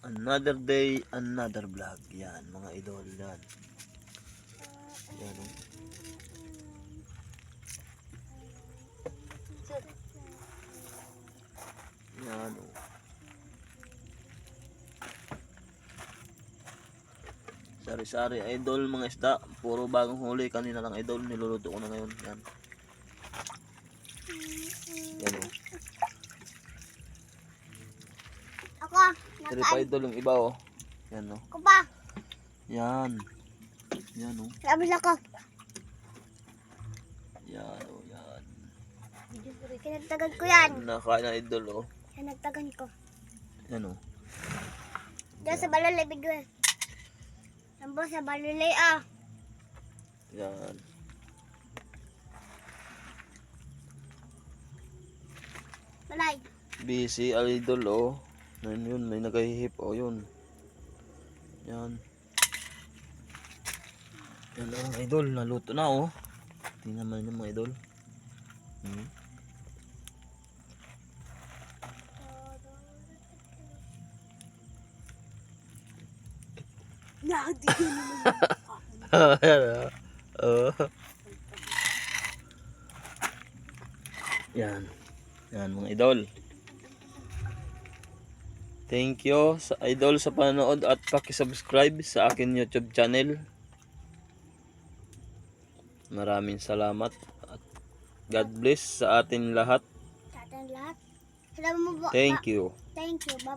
Another day, another vlog. Yan, mga idol. Yan. Yan, oh. Yan, oh. Sari-sari idol, mga isda. Puro bagong huli. Kanina lang idol. Niluluto ko na ngayon. Yan. Yan, oh. Ako. Pero pa idol yung iba, oh. Yan, oh. Ako pa. Yan. Yan, oh. Labas ako. Yan, oh. Yan. Kinagtagan ko yan. Nakain na idol, oh. Kinagtagan ko. Yan, oh. Diyan sa balulay, bigyan. Sambo sa balulay, ah. Yan. Balay. Busy idol, oh. Yun, may nagahihip, oh, yun. Yan. Yan ang idol, naluto na, oh. Tingnan naman yung mga idol. Yan. Yan mga idol. Thank you sa idol sa panonood at paki-subscribe sa akin YouTube channel. Maraming salamat at God bless sa atin lahat. Sa atin lahat. Salamat mo po. Thank you. Thank you. Bye-bye.